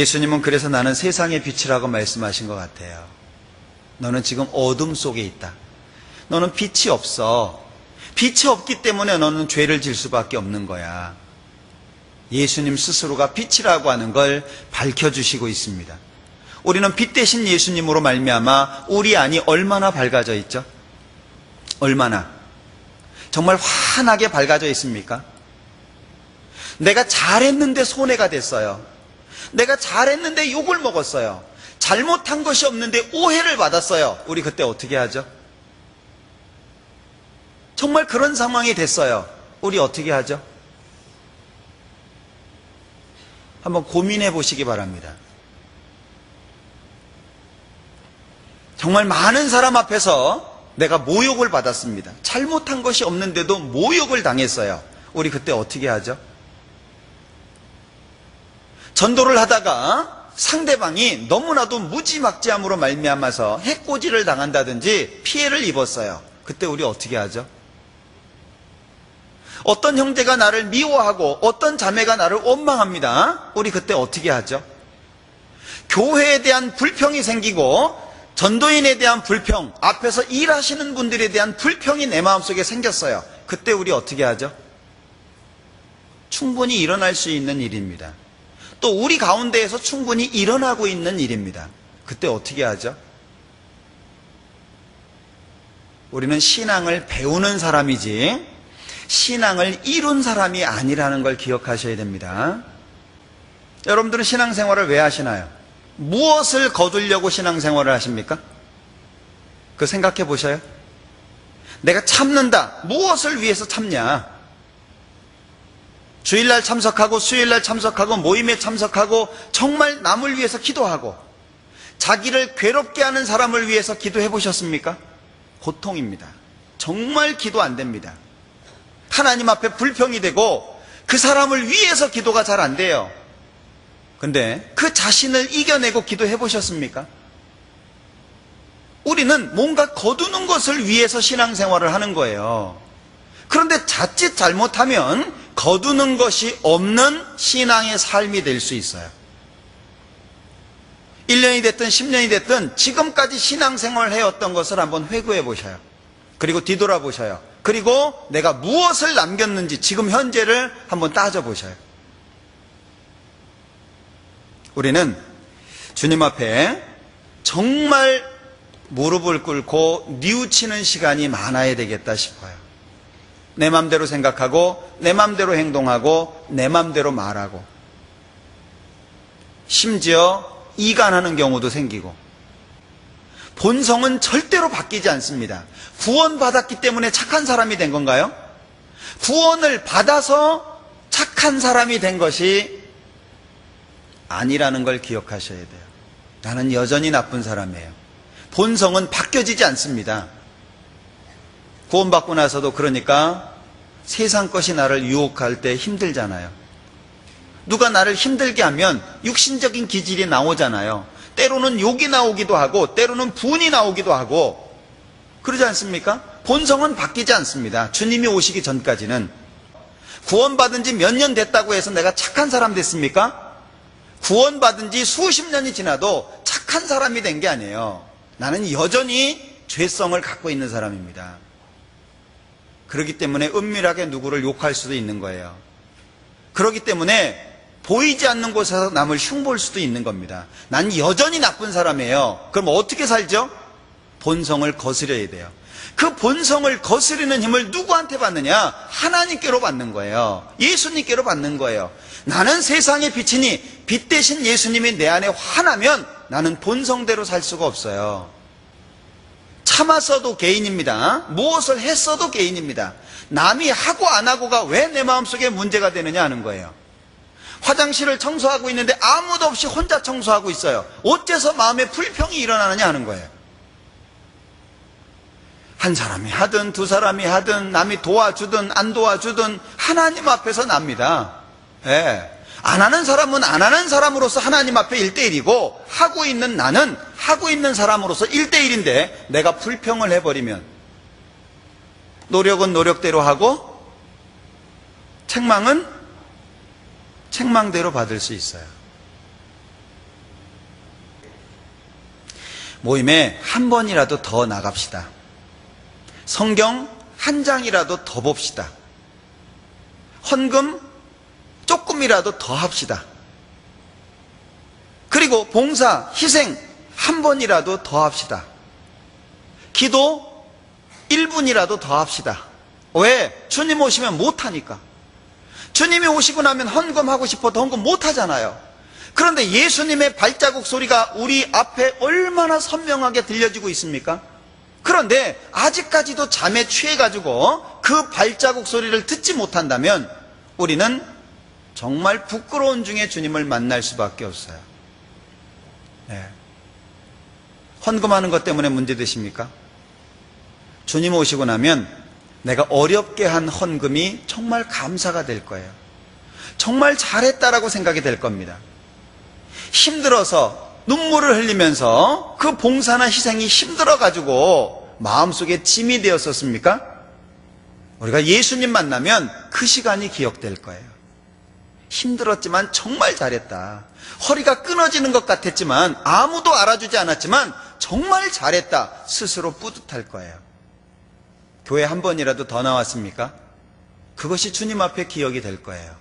예수님은 그래서 나는 세상의 빛이라고 말씀하신 것 같아요. 너는 지금 어둠 속에 있다. 너는 빛이 없어. 빛이 없기 때문에 너는 죄를 질 수밖에 없는 거야. 예수님 스스로가 빛이라고 하는 걸 밝혀주시고 있습니다. 우리는 빛 대신 예수님으로 말미암아 우리 안이 얼마나 밝아져 있죠? 얼마나? 정말 환하게 밝아져 있습니까? 내가 잘했는데 손해가 됐어요. 내가 잘했는데 욕을 먹었어요. 잘못한 것이 없는데 오해를 받았어요. 우리 그때 어떻게 하죠? 정말 그런 상황이 됐어요. 우리 어떻게 하죠? 한번 고민해 보시기 바랍니다. 정말 많은 사람 앞에서 내가 모욕을 받았습니다. 잘못한 것이 없는데도 모욕을 당했어요. 우리 그때 어떻게 하죠? 전도를 하다가 상대방이 너무나도 무지막지함으로 말미암아서 해코지를 당한다든지 피해를 입었어요. 그때 우리 어떻게 하죠? 어떤 형제가 나를 미워하고 어떤 자매가 나를 원망합니다. 우리 그때 어떻게 하죠? 교회에 대한 불평이 생기고 전도인에 대한 불평, 앞에서 일하시는 분들에 대한 불평이 내 마음속에 생겼어요. 그때 우리 어떻게 하죠? 충분히 일어날 수 있는 일입니다. 또 우리 가운데에서 충분히 일어나고 있는 일입니다. 그때 어떻게 하죠? 우리는 신앙을 배우는 사람이지 신앙을 이룬 사람이 아니라는 걸 기억하셔야 됩니다. 여러분들은 신앙생활을 왜 하시나요? 무엇을 거두려고 신앙생활을 하십니까? 그 생각해 보셔요. 내가 참는다. 무엇을 위해서 참냐? 주일날 참석하고 수요일날 참석하고 모임에 참석하고 정말 남을 위해서 기도하고 자기를 괴롭게 하는 사람을 위해서 기도해 보셨습니까? 고통입니다. 정말 기도 안 됩니다. 하나님 앞에 불평이 되고 그 사람을 위해서 기도가 잘 안 돼요. 근데 그 자신을 이겨내고 기도해 보셨습니까? 우리는 뭔가 거두는 것을 위해서 신앙생활을 하는 거예요. 그런데 자칫 잘못하면 거두는 것이 없는 신앙의 삶이 될 수 있어요. 1년이 됐든 10년이 됐든 지금까지 신앙생활을 해왔던 것을 한번 회고해 보셔요. 그리고 뒤돌아보셔요. 그리고 내가 무엇을 남겼는지 지금 현재를 한번 따져보셔요. 우리는 주님 앞에 정말 무릎을 꿇고 뉘우치는 시간이 많아야 되겠다 싶어요. 내 맘대로 생각하고 내 맘대로 행동하고 내 맘대로 말하고 심지어 이간하는 경우도 생기고 본성은 절대로 바뀌지 않습니다. 구원받았기 때문에 착한 사람이 된 건가요? 구원을 받아서 착한 사람이 된 것이 아니라는 걸 기억하셔야 돼요. 나는 여전히 나쁜 사람이에요. 본성은 바뀌어지지 않습니다. 구원받고 나서도 그러니까 세상 것이 나를 유혹할 때 힘들잖아요. 누가 나를 힘들게 하면 육신적인 기질이 나오잖아요. 때로는 욕이 나오기도 하고 때로는 분이 나오기도 하고 그러지 않습니까? 본성은 바뀌지 않습니다. 주님이 오시기 전까지는. 구원받은 지 몇 년 됐다고 해서 내가 착한 사람 됐습니까? 구원받은 지 수십 년이 지나도 착한 사람이 된 게 아니에요. 나는 여전히 죄성을 갖고 있는 사람입니다. 그렇기 때문에 은밀하게 누구를 욕할 수도 있는 거예요. 그렇기 때문에 보이지 않는 곳에서 남을 흉볼 수도 있는 겁니다. 난 여전히 나쁜 사람이에요. 그럼 어떻게 살죠? 본성을 거스려야 돼요. 그 본성을 거스르는 힘을 누구한테 받느냐? 하나님께로 받는 거예요. 예수님께로 받는 거예요. 나는 세상의 빛이니 빛 대신 예수님이 내 안에 화나면 나는 본성대로 살 수가 없어요. 참았어도 개인입니다. 무엇을 했어도 개인입니다. 남이 하고 안 하고가 왜 내 마음속에 문제가 되느냐 하는 거예요. 화장실을 청소하고 있는데 아무도 없이 혼자 청소하고 있어요. 어째서 마음에 불평이 일어나느냐 하는 거예요. 한 사람이 하든 두 사람이 하든 남이 도와주든 안 도와주든 하나님 앞에서 납니다. 예. 안 하는 사람은 안 하는 사람으로서 하나님 앞에 1대1이고 하고 있는 나는 하고 있는 사람으로서 1대1인데 내가 불평을 해버리면 노력은 노력대로 하고 책망은 책망대로 받을 수 있어요. 모임에 한 번이라도 더 나갑시다. 성경 한 장이라도 더 봅시다. 헌금 조금이라도 더 합시다. 그리고 봉사, 희생 한 번이라도 더 합시다. 기도 1분이라도 더 합시다. 왜? 주님 오시면 못하니까. 주님이 오시고 나면 헌금하고 싶어도 헌금 못하잖아요. 그런데 예수님의 발자국 소리가 우리 앞에 얼마나 선명하게 들려지고 있습니까? 그런데 아직까지도 잠에 취해가지고 그 발자국 소리를 듣지 못한다면 우리는 정말 부끄러운 중에 주님을 만날 수밖에 없어요. 네. 헌금하는 것 때문에 문제되십니까? 주님 오시고 나면 내가 어렵게 한 헌금이 정말 감사가 될 거예요. 정말 잘했다라고 생각이 될 겁니다. 힘들어서 눈물을 흘리면서 그 봉사나 희생이 힘들어가지고 마음속에 짐이 되었었습니까? 우리가 예수님 만나면 그 시간이 기억될 거예요. 힘들었지만 정말 잘했다. 허리가 끊어지는 것 같았지만 아무도 알아주지 않았지만 정말 잘했다. 스스로 뿌듯할 거예요. 교회 한 번이라도 더 나왔습니까? 그것이 주님 앞에 기억이 될 거예요.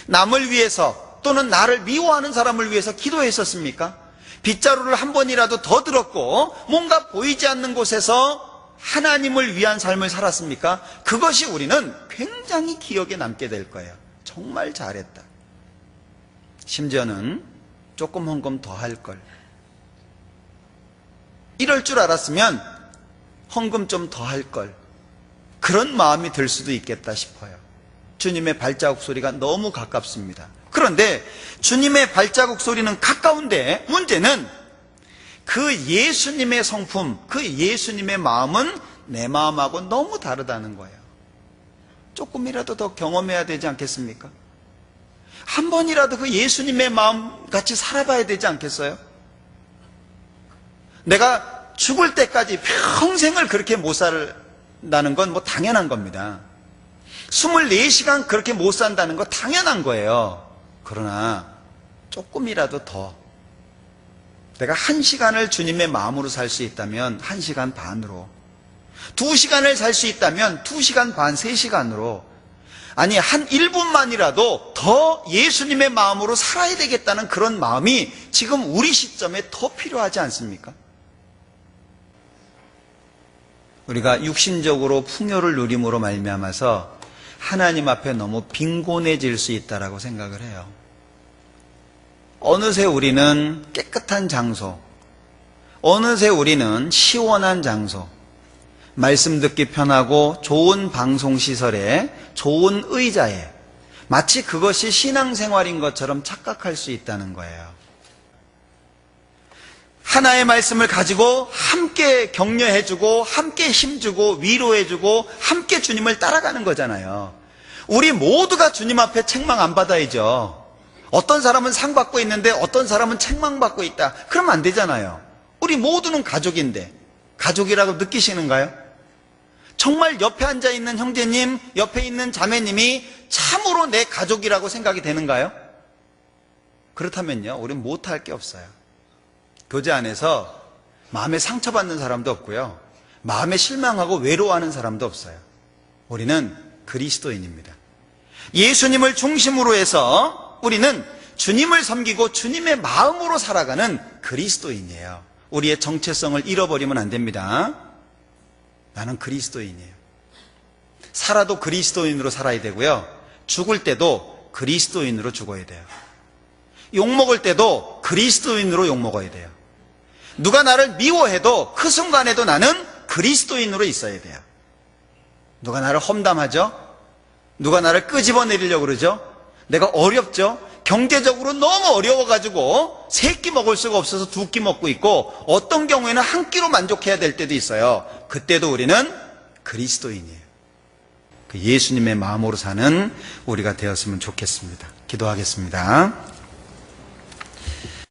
남을 위해서 또는 나를 미워하는 사람을 위해서 기도했었습니까? 빗자루를 한 번이라도 더 들었고 뭔가 보이지 않는 곳에서 하나님을 위한 삶을 살았습니까? 그것이 우리는 굉장히 기억에 남게 될 거예요. 정말 잘했다. 심지어는 조금 헌금 더 할 걸. 이럴 줄 알았으면 헌금 좀 더 할 걸. 그런 마음이 들 수도 있겠다 싶어요. 주님의 발자국 소리가 너무 가깝습니다. 그런데 주님의 발자국 소리는 가까운데 문제는 그 예수님의 성품, 그 예수님의 마음은 내 마음하고 너무 다르다는 거예요. 조금이라도 더 경험해야 되지 않겠습니까? 한 번이라도 그 예수님의 마음 같이 살아봐야 되지 않겠어요? 내가 죽을 때까지 평생을 그렇게 못 산다는 건 뭐 당연한 겁니다. 24시간 그렇게 못 산다는 거 당연한 거예요. 그러나 조금이라도 더 내가 1시간을 주님의 마음으로 살 수 있다면 1시간 반으로, 2시간을 살 수 있다면 2시간 반, 3시간으로, 아니 한 1분만이라도 더 예수님의 마음으로 살아야 되겠다는 그런 마음이 지금 우리 시점에 더 필요하지 않습니까? 우리가 육신적으로 풍요를 누림으로 말미암아서 하나님 앞에 너무 빈곤해질 수 있다라고 생각을 해요. 어느새 우리는 깨끗한 장소, 어느새 우리는 시원한 장소, 말씀 듣기 편하고 좋은 방송시설에, 좋은 의자에 마치 그것이 신앙생활인 것처럼 착각할 수 있다는 거예요. 하나의 말씀을 가지고 함께 격려해주고 함께 힘주고 위로해주고 함께 주님을 따라가는 거잖아요. 우리 모두가 주님 앞에 책망 안 받아야죠. 어떤 사람은 상 받고 있는데 어떤 사람은 책망 받고 있다. 그러면 안 되잖아요. 우리 모두는 가족인데 가족이라고 느끼시는가요? 정말 옆에 앉아있는 형제님, 옆에 있는 자매님이 참으로 내 가족이라고 생각이 되는가요? 그렇다면요, 우리는 못할 게 없어요. 교제 안에서 마음에 상처받는 사람도 없고요, 마음에 실망하고 외로워하는 사람도 없어요. 우리는 그리스도인입니다. 예수님을 중심으로 해서 우리는 주님을 섬기고 주님의 마음으로 살아가는 그리스도인이에요. 우리의 정체성을 잃어버리면 안 됩니다. 나는 그리스도인이에요. 살아도 그리스도인으로 살아야 되고요, 죽을 때도 그리스도인으로 죽어야 돼요. 욕먹을 때도 그리스도인으로 욕먹어야 돼요. 누가 나를 미워해도 그 순간에도 나는 그리스도인으로 있어야 돼요. 누가 나를 험담하죠? 누가 나를 끄집어내리려고 그러죠? 내가 어렵죠? 경제적으로 너무 어려워가지고 세 끼 먹을 수가 없어서 두 끼 먹고 있고 어떤 경우에는 한 끼로 만족해야 될 때도 있어요. 그때도 우리는 그리스도인이에요. 그 예수님의 마음으로 사는 우리가 되었으면 좋겠습니다. 기도하겠습니다.